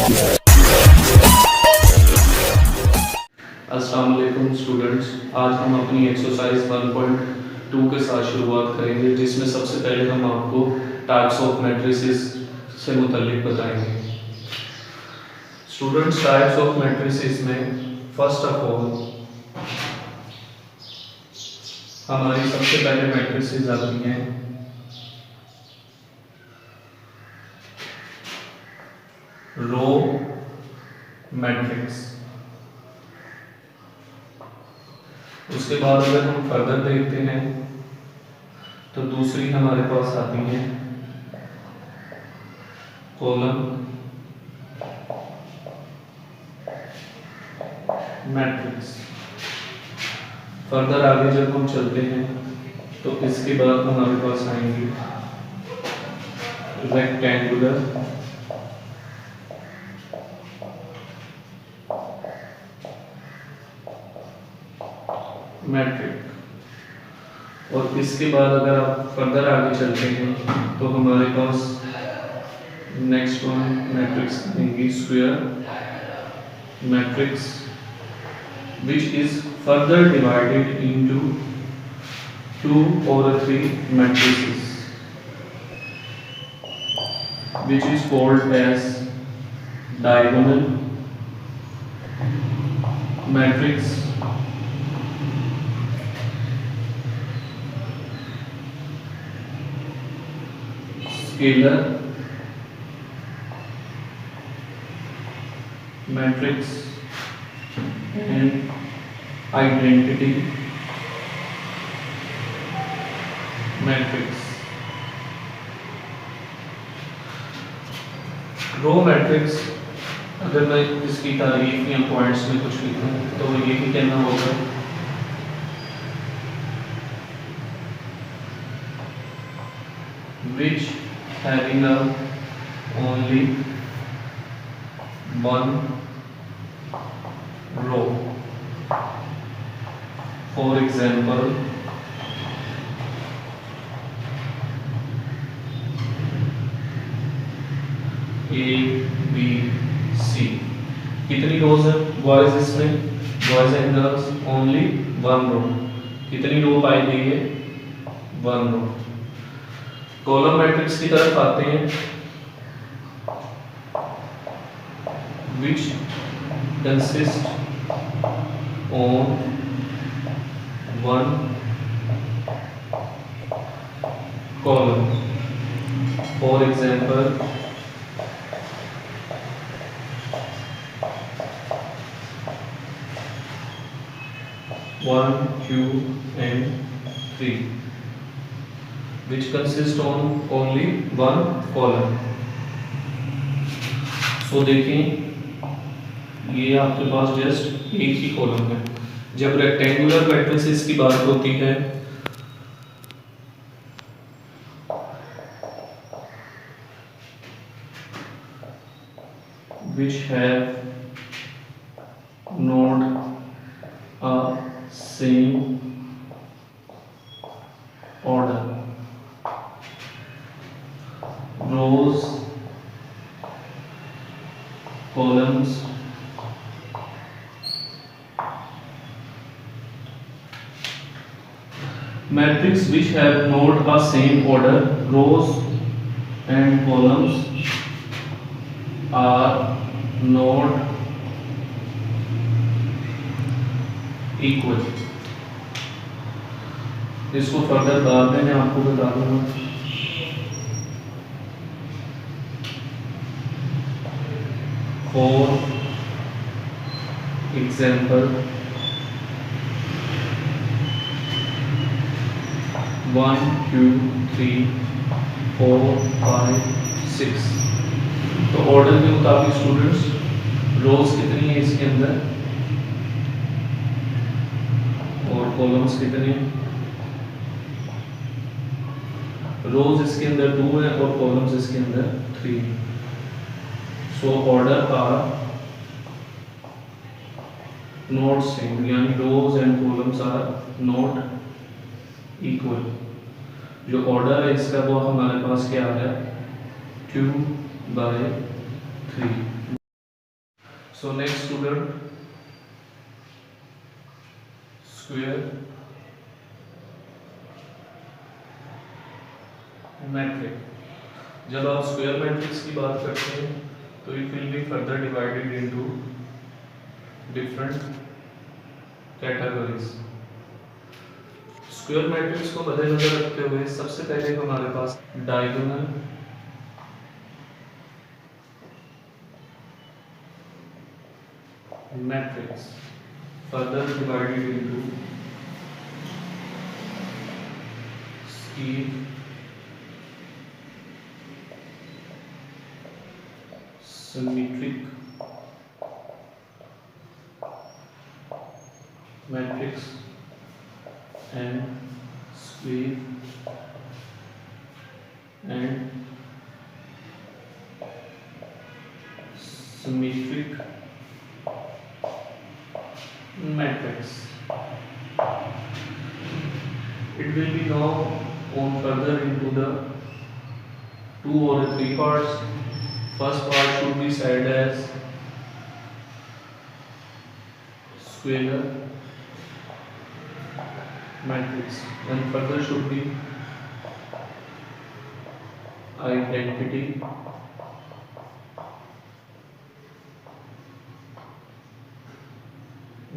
अस्सलाम वालेकुम स्टूडेंट्स, आज हम अपनी एक्सरसाइज 1.2 के साथ शुरुआत करेंगे, जिसमें सबसे पहले हम आपको टाइप्स ऑफ मैट्रिसेस से मुतल्लिक बताएंगे। स्टूडेंट्स, टाइप्स ऑफ मैट्रिसेस में फर्स्ट ऑफ ऑल हमारी सबसे पहले मैट्रिसेस आती हैं रो मैट्रिक्स। उसके बाद अगर हम फर्दर देखते हैं तो दूसरी हमारे पास आती है कॉलम मैट्रिक्स। फर्दर आगे जब हम चलते हैं तो इसके बाद हमारे पास आएंगी रेक्टेंगुलर मैट्रिक। और इसके बाद अगर आप फर्दर आगे चलते हैं तो हमारे पास नेक्स्ट वन मैट्रिक्स आएंगी square matrix, which is further divided into 2 or 3 matrices, which is called as diagonal matrix, scalar matrix and identity matrix. Row matrix, अगर मैं इसकी तारीफ या पॉइंट्स में कुछ लिखूं तो ये भी कहना होगा which having a only one row. For example, A, B, C। कितनी रोज है बॉयज इसमें? बॉयज एंड गर्ल्स ओनली 1 रो। कितनी रो पाई गई है? 1 रो। कॉलम मैट्रिक्स की तरफ आते हैं, which consist on 1 column. For example, one, 2 and 3, which consist on only 1 column. So देखें, ये आपके पास जस्ट एक ही कॉलम है। जब रेक्टेंगुलर मैट्रिसेस की बात होती है which have not a same order, rows, columns, matrix which have not a same order, rows and columns are not equal। इसको फर्दर बाद में मैं आपको बता दूंगा। For example, 1, 2, 3, 4, 5, 6। तो ऑर्डर के मुताबिक स्टूडेंट्स रोज कितनी है इसके अंदर और कॉलम्स कितने हैं? रोज इसके अंदर 2 है और कॉलम्स इसके अंदर 3। So order are not same, यानी rows and columns are not equal. जो ऑर्डर है इसका वो हमारे पास क्या आ रहा है? 2/3। So next student, square matrix. जब आप स्क्वायर मैट्रिक्स की बात करते हैं तो it will be further divided into different categories. Square matrix को मद्देनजर रखते हुए सबसे पहले हमारे पास diagonal matrix further divided into skew, symmetric matrix and square and symmetric matrix. It will be now on further into the 2 or 3 parts. First part should be said as scalar matrix, and further should be identity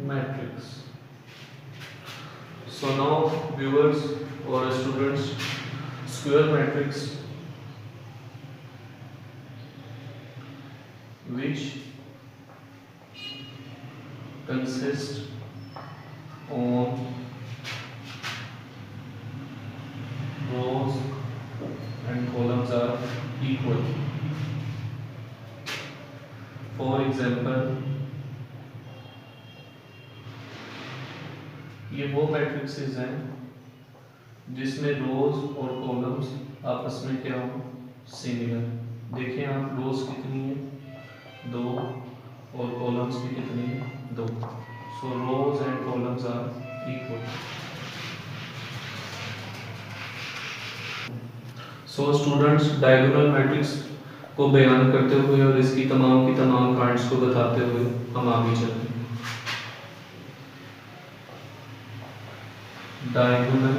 matrix. So now viewers or students, square matrix which consists on rows and columns are equal. For example, ये वो matrixes हैं जिसमें रोज और columns आपस में क्या हो, similar. देखिए आप, रोज कितनी है 2 और कॉलम्स भी कितनी है 2। So rows and columns are equal. So students, diagonal matrix को बयान करते हुए और इसकी तमाम की तमाम काइंड्स को बताते हुए हम आगे चलते हैं। Diagonal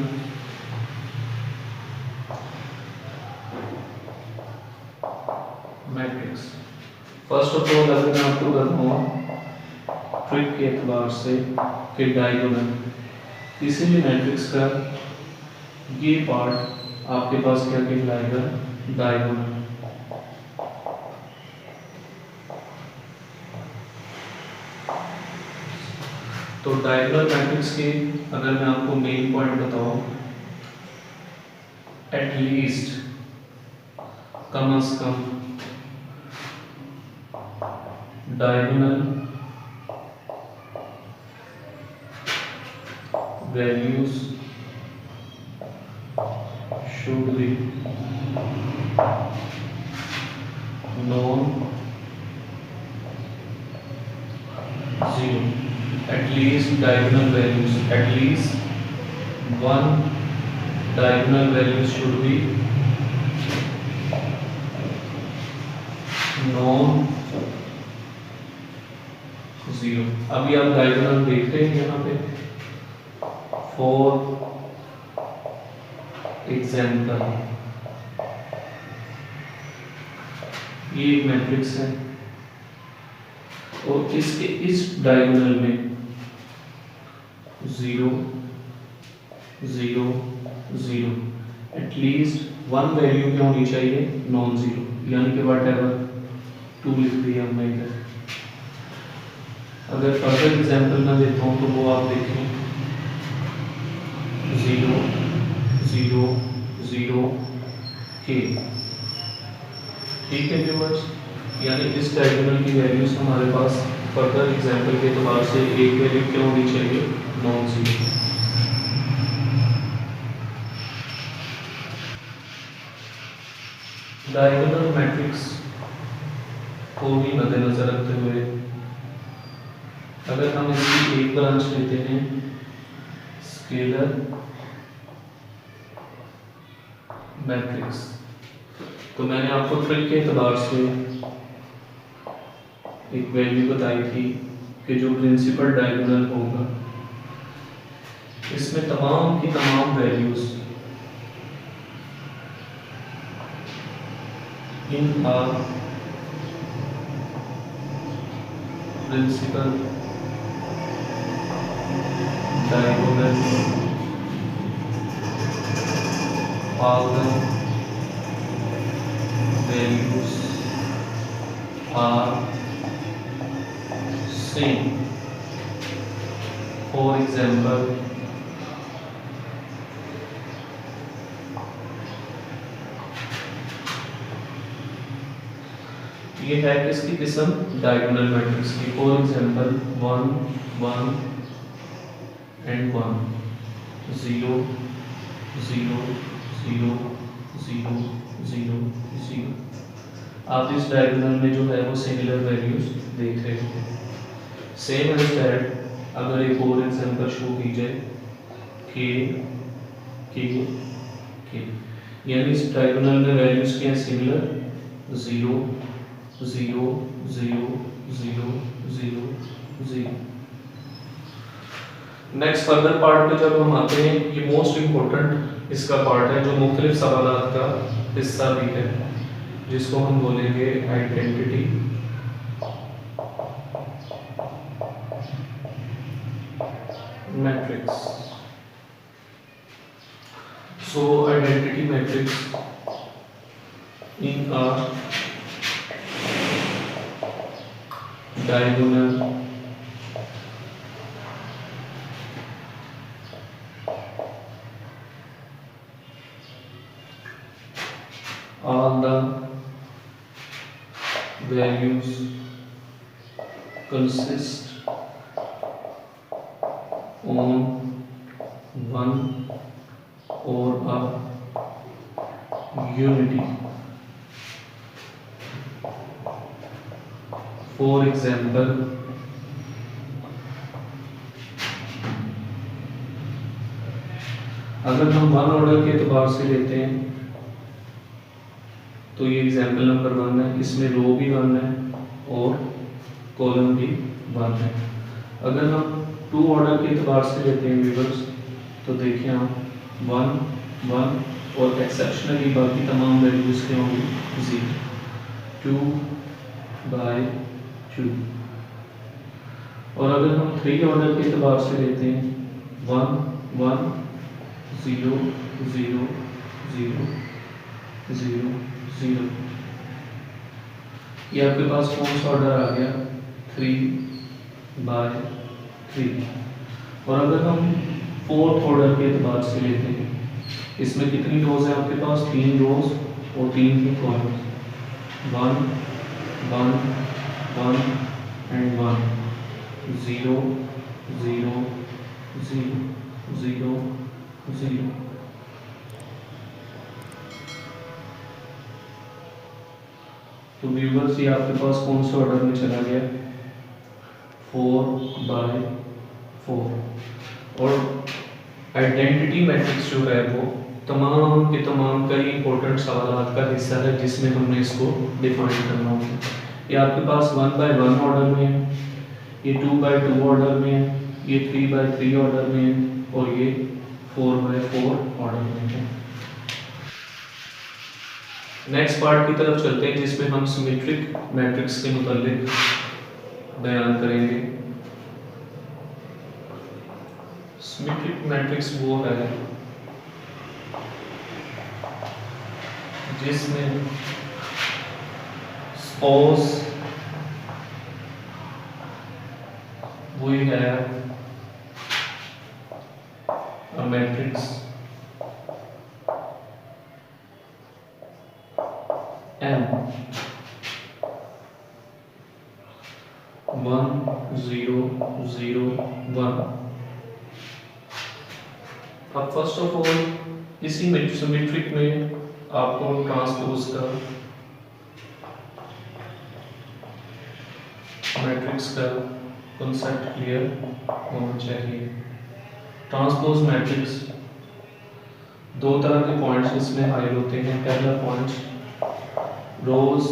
matrix, first of all अगर मैं आपको बताऊँ ट्रिक के एतबार से कि डायगोनल किसी भी मैट्रिक्स का ये पार्ट आपके पास क्या कहलाएगा, डायगोनल। तो डायगोनल मैट्रिक्स के अगर मैं आपको मेन पॉइंट बताऊं, एटलीस्ट कम से कम diagonal values should be non zero. At least diagonal values, at least one diagonal value should be non zero। अभी आप diagonal देख रहे हैं यहाँ पे। For example, ये एक मैट्रिक्स है और इसके इस डायगोनल में 0 0 0 एटलीस्ट वन वैल्यू क्या होनी चाहिए, नॉन जीरो, यानी कि वट एवर 2 लिख दिया हमने इधर। अगर फर्दर एग्जाम्पल मैं देता हूँ तो वो आप देखें 0 0 0 के, ठीक है व्यूअर्स। यानी इस डायगोनल की वैल्यूज हमारे पास फर्दर एग्जाम्पल के एतबार से एक वैल्यू क्या होनी चाहिए, नॉन जीरो। डायगोनल मैट्रिक्स को भी मद्देनजर रखते हुए अगर हम इसकी एक ब्रांच लेते हैं, स्केलर मैट्रिक्स, तो मैंने आपको ट्रिक के एतबार से एक वैल्यू बताई थी कि जो प्रिंसिपल डायगोनल होगा इसमें तमाम की तमाम values in our principal diagonal all the values are same. For example, ये है किसकी किस्म डायगोनल मैट्रिक्स की। For example 1 1 and 1 0 0 0 0 0 0। आप इस डायगोनल में जो है वो सिमिलर वैल्यूज देख रहे हो। सेम एज दैट अगर एक और एग्जांपल शो की जाए के के के, यानी इस डायगोनल में वैल्यूज क्या है सिमिलर 0 0 0 0 0 0। नेक्स्ट फर्दर पार्ट पे जब हम आते हैं, ये मोस्ट इम्पोर्टेंट इसका पार्ट है जो मुख्तलिफ सवालात का हिस्सा भी है, जिसको हम बोलेंगे identity matrix. So identity matrix in are diagonal all the values consist on one or a unity. For example, अगर हम वन ऑर्डर के एतबार से लेते हैं तो ये एग्जाम्पल नंबर 1 है, इसमें रो भी 1 है और कॉलम भी 1 है। अगर हम 2 ऑर्डर के एतबार से लेते हैं व्यूअर्स तो देखिए आप 1 1 और एक्सेप्शनली बाकी तमाम वैल्यूज क्या होंगी 0 2/2। और अगर हम 3 ऑर्डर के एतबार से लेते हैं 1 1 0 0 0 0 0, ये आपके पास कौन सा ऑर्डर आ गया 3/3। और अगर हम 4th ऑर्डर के एतबार से लेते हैं, इसमें कितनी रोज है आपके पास 3 रोज और 3 की कॉलम्स 1 1 1 एंड 1 0 0 0 0 0। तो व्यूअर्स ये आपके पास कौन से ऑर्डर में चला गया 4/4। और आइडेंटिटी मैट्रिक्स जो है वो तमाम के तमाम कई इंपॉर्टेंट सवालात का हिस्सा है जिसमें हमने इसको डिफाइन करना होगा। ये आपके पास 1/1 ऑर्डर में है, ये 2/2 ऑर्डर में है, ये 3/3 ऑर्डर में है और ये 4/4 ऑर्डर में है। नेक्स्ट पार्ट की तरफ चलते हैं जिसमें हम सिमेट्रिक मैट्रिक्स के मुतालिक बयान करेंगे। सिमेट्रिक मैट्रिक्स वो है जिसमें सपोज वही है मैट्रिक्स M 1 0 0 1। अब फर्स्ट ऑफ ऑल इसी सिमेट्रिक में आपको ट्रांसपोज का मैट्रिक्स का कॉन्सेप्ट क्लियर होना चाहिए। ट्रांसपोज मैट्रिक्स 2 तरह के पॉइंट्स इसमें हाइल होते हैं। पहला पॉइंट रोज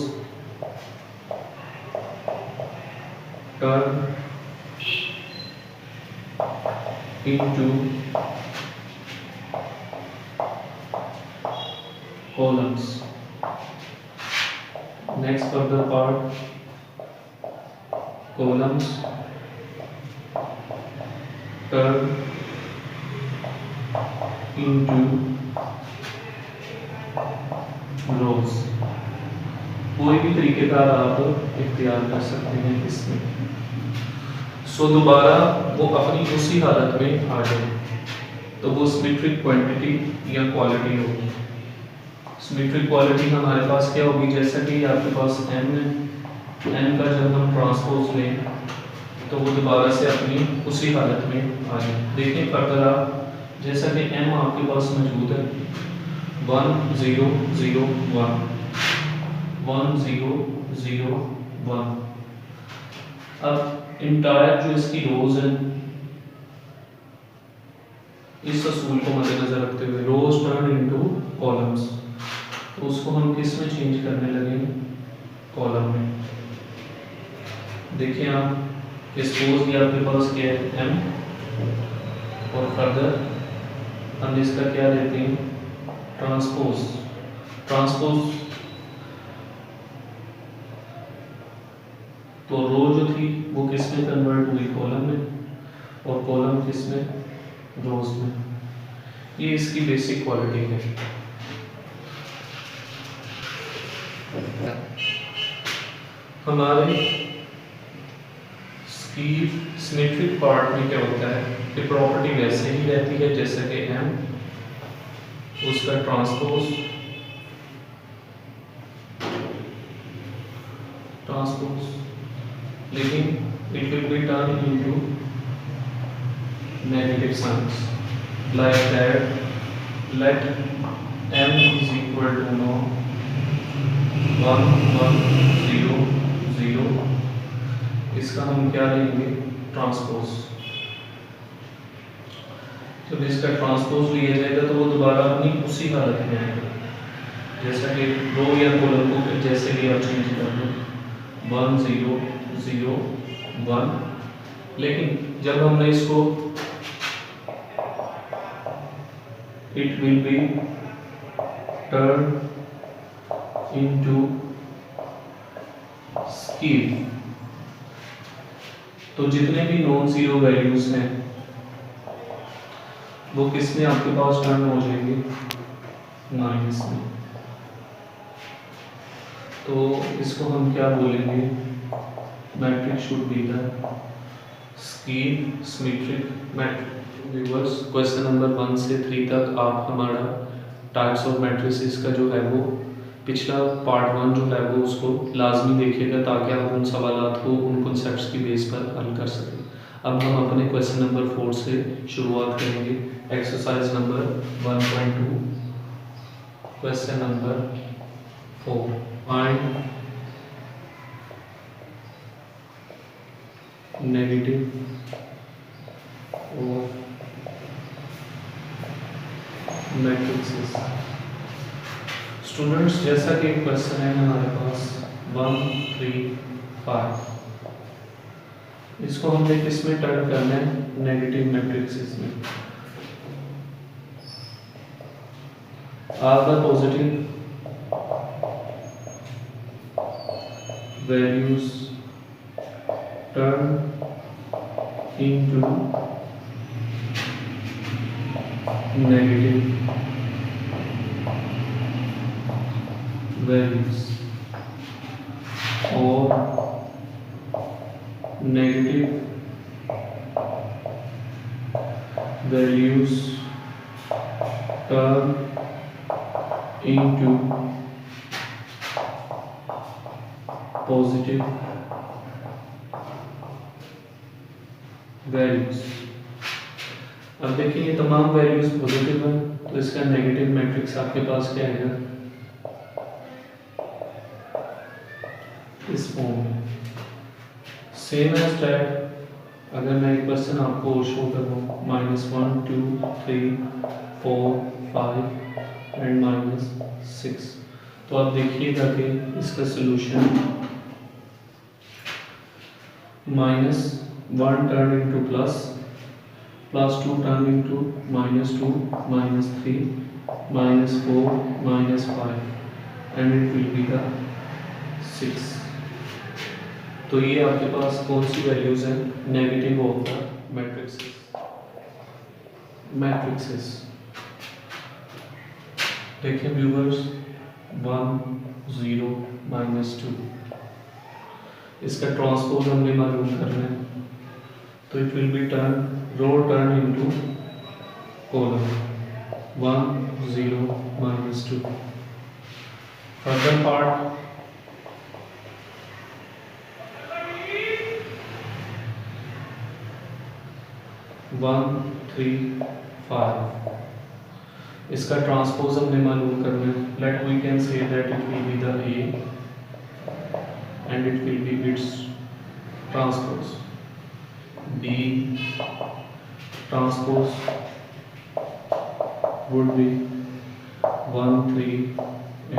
turn into columns. Next further part, columns turn into rows. कोई भी तरीकेकार आप इख्तियार कर सकते हैं इसमें। सो दोबारा वो अपनी उसी हालत में आ जाए तो वो सिमेट्रिक क्वांटिटी या क्वालिटी होगी। सिमेट्रिक क्वालिटी हमारे पास क्या होगी, जैसा कि आपके पास m है, m का जब हम ट्रांसपोज लें तो वो दोबारा से अपनी उसी हालत में आ जाए। देखिए फर्दर आप, जैसा कि m आपके पास मौजूद है 1 0 0 1 1 0 0 1। अब इंटायर जो इसकी रोज है, इस असूल को मद्देनजर रखते हुए रोज टर्न इनटू कॉलम्स, तो उसको हम किस में चेंज करने लगे, कॉलम में। देखिए आप, सपोज ये आपके पास क्या है m, और फर्दर हम इसका क्या लेते हैं, ट्रांसपोज। ट्रांसपोज तो रो जो थी वो किस में कन्वर्ट हुई, कॉलम में, और कॉलम किस में, रोज में। ये इसकी बेसिक क्वालिटी है। हमारे सिमेट्रिक पार्ट में क्या होता है कि प्रॉपर्टी वैसे ही रहती है जैसे कि m, उसका ट्रांसपोज लेकिन it will be turned into negative signs like that let m is equal to 1 1 0 0। इसका हम क्या लेंगे, ट्रांसपोज। जब इसका ट्रांसपोज लिया जाएगा तो वो दोबारा अपनी उसी हालत में आएगा, जैसा कि रो या कॉलम को जैसे भी आप चेंज कर लो 1 0 0 1। लेकिन जब हमने इसको it will be turned into skew, तो जितने भी नॉन जीरो वैल्यूज हैं वो किस में आपके पास टर्न हो जाएंगे, माइनस में। तो इसको हम क्या बोलेंगे, matrix should be the skew symmetric matrix. Viewers, question number 1 से 3 तक आप हमारा टाइप्स ऑफ मैट्रिसेस का जो है वो पिछला पार्ट 1 जो है वो उसको लाजमी देखिएगा, ताकि आप उन सवालात को उन कॉन्सेप्ट्स की बेस पर हल कर सकें। अब हम अपने क्वेश्चन नंबर 4 से शुरुआत करेंगे। Exercise number 1.2, question number 4, find negative और मैट्रिसेस। स्टूडेंट्स, जैसा कि क्वेश्चन है हमारे पास 1 3 5, इसको हमने किस में टर्न करना है, नेगेटिव मैट्रिक्स में। Are the positive values turn into negative values or negative values turn into positive values। अब देखिए ये तमाम वैल्यूज पॉजिटिव है, तो इसका नेगेटिव मैट्रिक्स आपके पास क्या आएगा, इस फॉर्म में। सेम एज दैट अगर मैं एक पर्सन आपको शो करूँ -1 2 3 4 5 एंड -6, तो आप देखिएगा कि इसका solution minus 1 turned into plus, plus 2 turned into minus 2, minus 3, minus 4, minus 5, and it will be the 6. तो ये आपके पास कौन सी वैल्यूज हैं नेगेटिव ऑफ द मैट्रिक्सेस। देखिए व्यूवर्स 1 0 -2 इसका ट्रांसपोज हमने मालूम करना है, तो it will be row turn into column 1 0 -2। Further part 1 3 5 इसका ट्रांसपोज हमने मालूम करना है। Let we can say that it will be the A and it will be its transpose। B transpose would be 1 3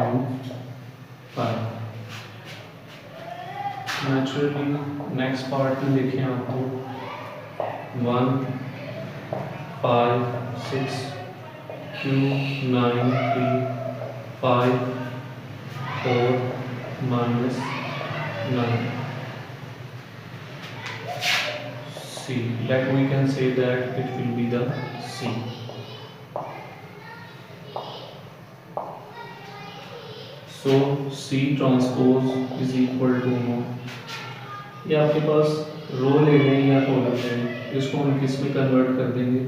and 5। naturally next part में देखें आपको 1 5 6 2 9 3 5 4 minus 9 C। Let we can say that it will be the C। So C transpose is equal to no, ये आपके पास रो ले रहे हैं या column ले रहे हैं, इसको हम किस में कन्वर्ट कर देंगे,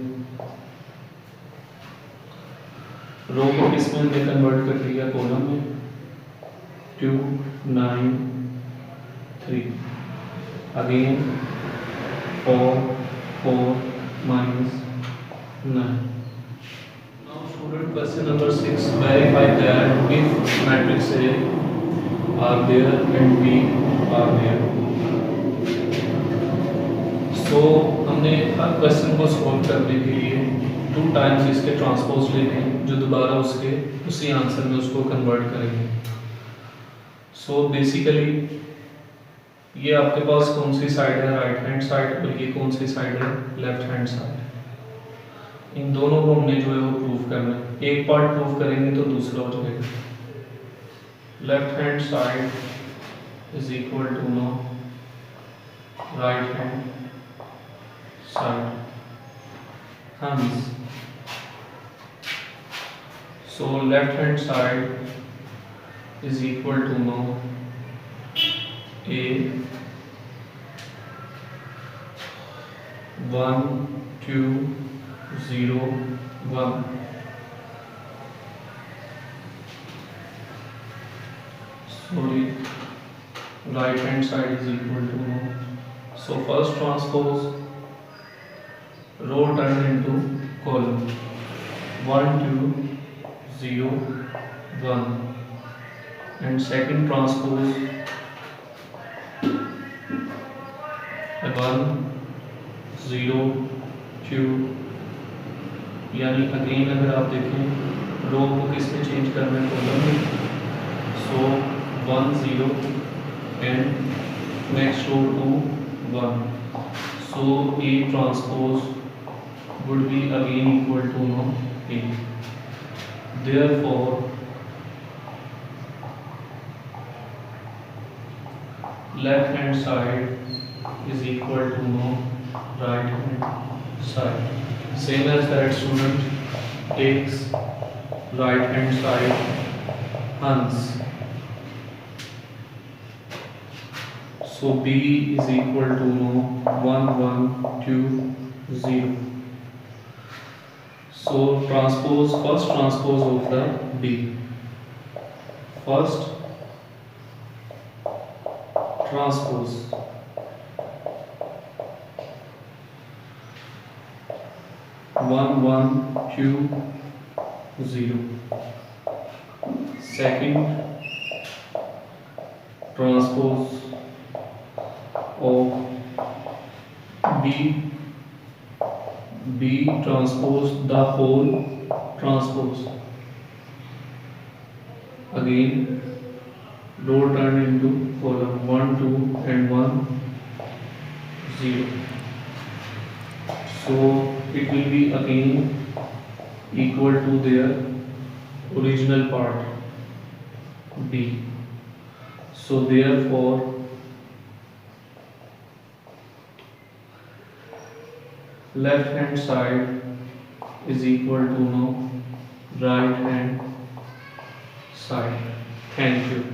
रो को किस में हमने कन्वर्ट कर दिया, कॉलम में। 2 9 3 again 4 4 minus 9। Now student, question number 6, verify that if matrix A are there and B are there। so हमने हर क्वेश्चन को सॉल्व करने के लिए 2 टाइम्स इसके ट्रांसपोज लेने हैं, जो दोबारा उसके उसी आंसर में उसको कन्वर्ट करेंगे। सो बेसिकली ये आपके पास कौन सी साइड है, राइट हैंड साइड, और ये कौन सी साइड है, लेफ्ट हैंड साइड। इन दोनों को हमने जो है वो प्रूव करना है, एक पार्ट प्रूव करेंगे तो दूसरा हो जाएगा। Left hand side is equal to no right hand side, hence so left hand side is equal to no A 1 2 0 1। sorry, right hand side is equal to no, so first transpose row turn into column 1 2 0 1, and second transpose 1 0 2, यानी again अगर आप देखें रो को किस में change करना है, column में। सो 1 0 and next row 2 1, so A transpose would be again equal to no A। therefore left hand side is equal to no right hand side। same as that, student takes right hand side, hence so B is equal to no 1 1 2 0। so transpose, first transpose of the B, first transpose 1 1 2 0, second transpose of B transpose the whole transpose, again row turn into column 1 2 and 1, 0. So it will be again equal to their original part B. So therefore left hand side is equal to now right hand side. Thank you.